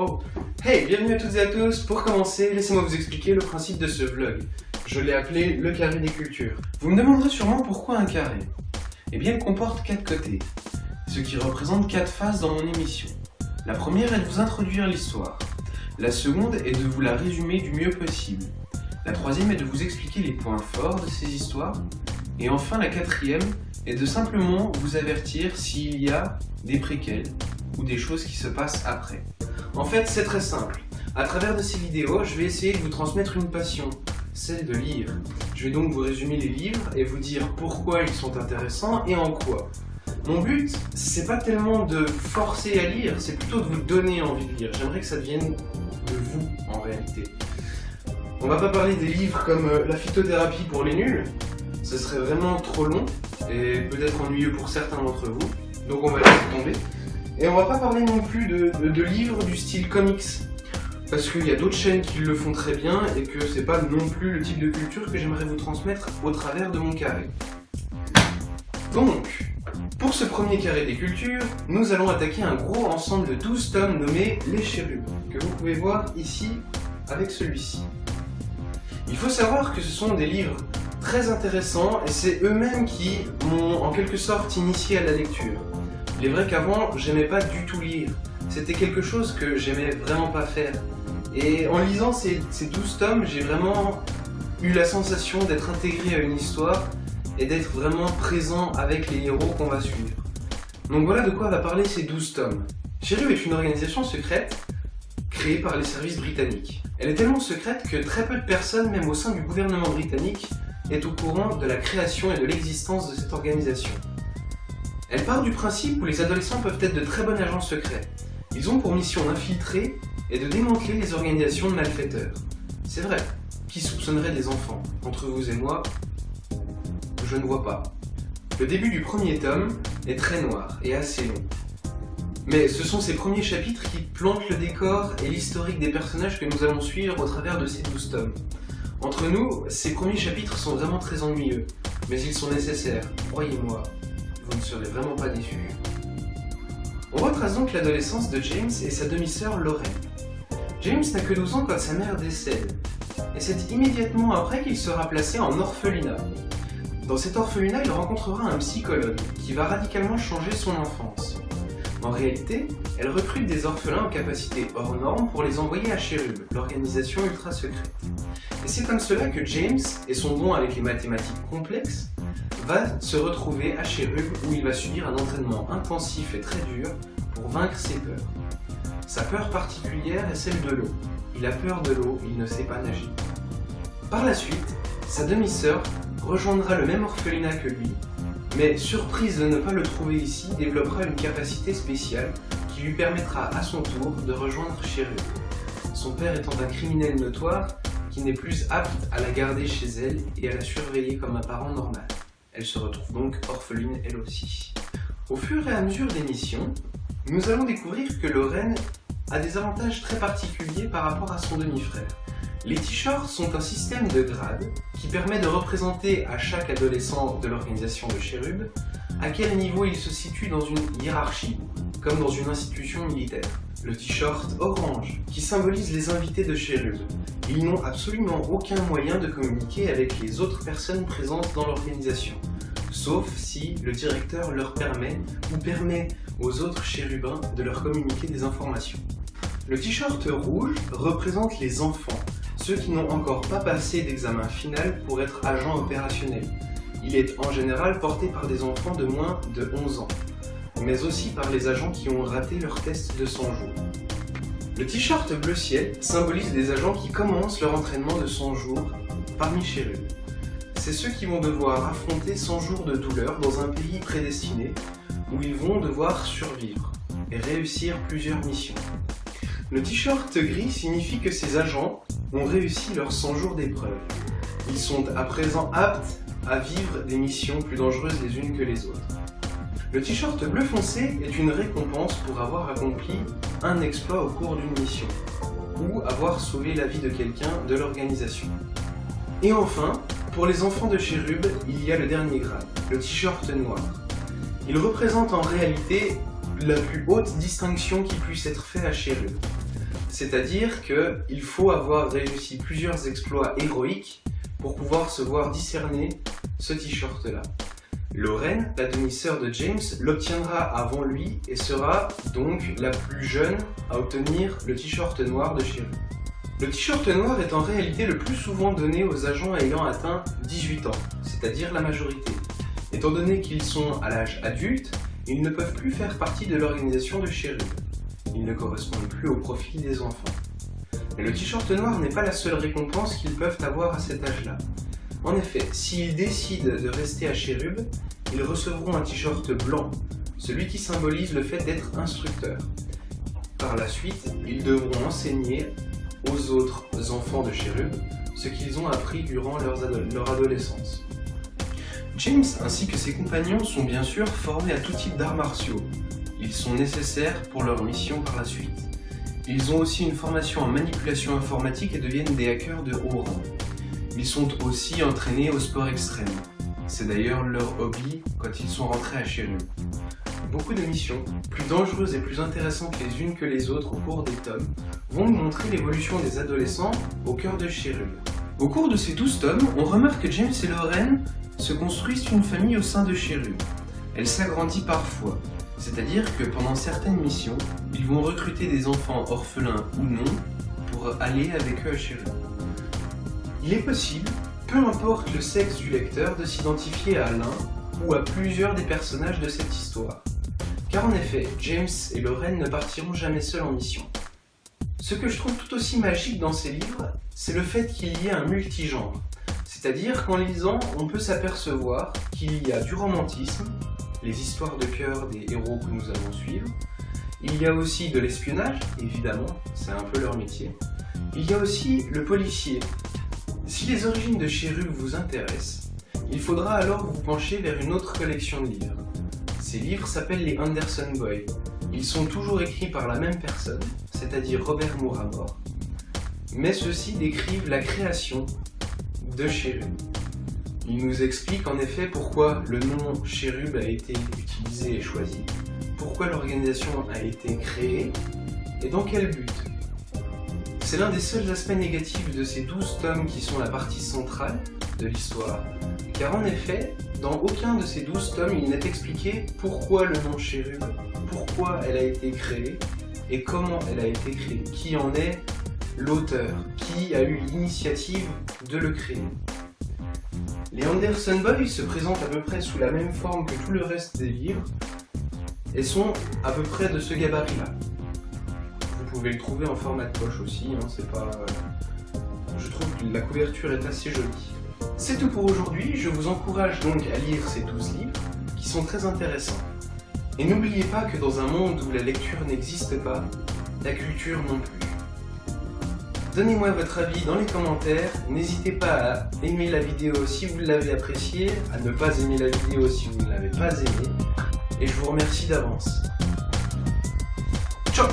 Oh, hey, bienvenue à toutes et à tous. Pour commencer, laissez-moi vous expliquer le principe de ce vlog. Je l'ai appelé le carré des cultures. Vous me demanderez sûrement pourquoi un carré. Eh bien, il comporte 4 côtés, ce qui représente 4 phases dans mon émission. La première est de vous introduire l'histoire. La seconde est de vous la résumer du mieux possible. La troisième est de vous expliquer les points forts de ces histoires. Et enfin, la quatrième est de simplement vous avertir s'il y a des préquels ou des choses qui se passent après. En fait, c'est très simple. À travers de ces vidéos, je vais essayer de vous transmettre une passion, celle de lire. Je vais donc vous résumer les livres et vous dire pourquoi ils sont intéressants et en quoi. Mon but, c'est pas tellement de vous forcer à lire, c'est plutôt de vous donner envie de lire. J'aimerais que ça devienne de vous, en réalité. On va pas parler des livres comme La phytothérapie pour les nuls, ce serait vraiment trop long et peut-être ennuyeux pour certains d'entre vous, donc on va laisser tomber. Et on va pas parler non plus de livres du style comics, parce qu'il y a d'autres chaînes qui le font très bien et que c'est pas non plus le type de culture que j'aimerais vous transmettre au travers de mon carré. Donc, pour ce premier carré des cultures, nous allons attaquer un gros ensemble de 12 tomes nommés Les Chérubes, que vous pouvez voir ici avec celui-ci. Il faut savoir que ce sont des livres très intéressants et c'est eux-mêmes qui m'ont en quelque sorte initié à la lecture. Il est vrai qu'avant, j'aimais pas du tout lire. C'était quelque chose que j'aimais vraiment pas faire. Et en lisant ces 12 tomes, j'ai vraiment eu la sensation d'être intégré à une histoire et d'être vraiment présent avec les héros qu'on va suivre. Donc voilà de quoi va parler ces 12 tomes. Chérubes est une organisation secrète créée par les services britanniques. Elle est tellement secrète que très peu de personnes, même au sein du gouvernement britannique, est au courant de la création et de l'existence de cette organisation. Elle part du principe où les adolescents peuvent être de très bons agents secrets. Ils ont pour mission d'infiltrer et de démanteler les organisations de malfaiteurs. C'est vrai, qui soupçonnerait des enfants? Entre vous et moi, je ne vois pas. Le début du premier tome est très noir et assez long. Mais ce sont ces premiers chapitres qui plantent le décor et l'historique des personnages que nous allons suivre au travers de ces 12 tomes. Entre nous, ces premiers chapitres sont vraiment très ennuyeux, mais ils sont nécessaires, croyez-moi. Vous ne serez vraiment pas déçus. On retrace donc l'adolescence de James et sa demi-sœur Lorraine. James n'a que 12 ans quand sa mère décède, et c'est immédiatement après qu'il sera placé en orphelinat. Dans cet orphelinat, il rencontrera un psychologue qui va radicalement changer son enfance. En réalité, elle recrute des orphelins en capacité hors normes pour les envoyer à Chérubes, l'organisation ultra secrète. Et c'est comme cela que James, et son don avec les mathématiques complexes, va se retrouver à Chérubes où il va subir un entraînement intensif et très dur pour vaincre ses peurs. Sa peur particulière est celle de l'eau. Il a peur de l'eau, il ne sait pas nager. Par la suite, sa demi-sœur rejoindra le même orphelinat que lui, mais surprise de ne pas le trouver ici, développera une capacité spéciale qui lui permettra à son tour de rejoindre Chérubes. Son père étant un criminel notoire qui n'est plus apte à la garder chez elle et à la surveiller comme un parent normal. Elle se retrouve donc orpheline elle aussi. Au fur et à mesure des missions, nous allons découvrir que Lorraine a des avantages très particuliers par rapport à son demi-frère. Les t-shirts sont un système de grades qui permet de représenter à chaque adolescent de l'organisation de Chérubes à quel niveau il se situe dans une hiérarchie, comme dans une institution militaire. Le t-shirt orange, qui symbolise les invités de Chérubes. Ils n'ont absolument aucun moyen de communiquer avec les autres personnes présentes dans l'organisation, sauf si le directeur leur permet ou permet aux autres chérubins de leur communiquer des informations. Le t-shirt rouge représente les enfants, ceux qui n'ont encore pas passé d'examen final pour être agents opérationnels. Il est en général porté par des enfants de moins de 11 ans, mais aussi par les agents qui ont raté leur test de 100 jours. Le t-shirt bleu ciel symbolise les agents qui commencent leur entraînement de 100 jours parmi Chérubes. C'est ceux qui vont devoir affronter 100 jours de douleur dans un pays prédestiné où ils vont devoir survivre et réussir plusieurs missions. Le t-shirt gris signifie que ces agents ont réussi leurs 100 jours d'épreuve. Ils sont à présent aptes à vivre des missions plus dangereuses les unes que les autres. Le t-shirt bleu foncé est une récompense pour avoir accompli un exploit au cours d'une mission, ou avoir sauvé la vie de quelqu'un de l'organisation. Et enfin, pour les enfants de Chérubes, il y a le dernier grade, le t-shirt noir. Il représente en réalité la plus haute distinction qui puisse être faite à Chérubes. C'est-à-dire qu'il faut avoir réussi plusieurs exploits héroïques pour pouvoir se voir discerner ce t-shirt-là. Lorraine, la demi-sœur de James, l'obtiendra avant lui et sera donc la plus jeune à obtenir le t-shirt noir de Cherub. Le t-shirt noir est en réalité le plus souvent donné aux agents ayant atteint 18 ans, c'est-à-dire la majorité. Étant donné qu'ils sont à l'âge adulte, ils ne peuvent plus faire partie de l'organisation de Cherub. Ils ne correspondent plus au profil des enfants. Mais le t-shirt noir n'est pas la seule récompense qu'ils peuvent avoir à cet âge-là. En effet, s'ils décident de rester à Cherub, ils recevront un t-shirt blanc, celui qui symbolise le fait d'être instructeur. Par la suite, ils devront enseigner aux autres enfants de Cherub ce qu'ils ont appris durant leur adolescence. James ainsi que ses compagnons sont bien sûr formés à tout type d'arts martiaux. Ils sont nécessaires pour leur mission par la suite. Ils ont aussi une formation en manipulation informatique et deviennent des hackers de haut rang. Ils sont aussi entraînés au sport extrême. C'est d'ailleurs leur hobby quand ils sont rentrés à Cherub. Beaucoup de missions, plus dangereuses et plus intéressantes les unes que les autres au cours des tomes, vont nous montrer l'évolution des adolescents au cœur de Cherub. Au cours de ces 12 tomes, on remarque que James et Lorraine se construisent une famille au sein de Cherub. Elle s'agrandit parfois, c'est-à-dire que pendant certaines missions, ils vont recruter des enfants orphelins ou non pour aller avec eux à Cherub. Il est possible, peu importe le sexe du lecteur, de s'identifier à l'un ou à plusieurs des personnages de cette histoire. Car en effet, James et Lorraine ne partiront jamais seuls en mission. Ce que je trouve tout aussi magique dans ces livres, c'est le fait qu'il y ait un multigenre. C'est-à-dire qu'en lisant, on peut s'apercevoir qu'il y a du romantisme, les histoires de cœur des héros que nous allons suivre. Il y a aussi de l'espionnage, évidemment, c'est un peu leur métier. Il y a aussi le policier. Si les origines de Cherub vous intéressent, il faudra alors vous pencher vers une autre collection de livres. Ces livres s'appellent les Anderson Boys. Ils sont toujours écrits par la même personne, c'est-à-dire Robert Mouramor. Mais ceux-ci décrivent la création de Cherub. Ils nous expliquent en effet pourquoi le nom Cherub a été utilisé et choisi, pourquoi l'organisation a été créée et dans quel but. C'est l'un des seuls aspects négatifs de ces 12 tomes qui sont la partie centrale de l'histoire, car en effet, dans aucun de ces 12 tomes, il n'est expliqué pourquoi le nom Cherub, pourquoi elle a été créée et comment elle a été créée, qui en est l'auteur, qui a eu l'initiative de le créer. Les Anderson Boys se présentent à peu près sous la même forme que tout le reste des livres et sont à peu près de ce gabarit-là. Vous pouvez le trouver en format de poche aussi, c'est pas... Je trouve que la couverture est assez jolie. C'est tout pour aujourd'hui, je vous encourage donc à lire ces 12 livres, qui sont très intéressants. Et n'oubliez pas que dans un monde où la lecture n'existe pas, la culture non plus. Donnez-moi votre avis dans les commentaires, n'hésitez pas à aimer la vidéo si vous l'avez appréciée, à ne pas aimer la vidéo si vous ne l'avez pas aimée, et je vous remercie d'avance. Ciao!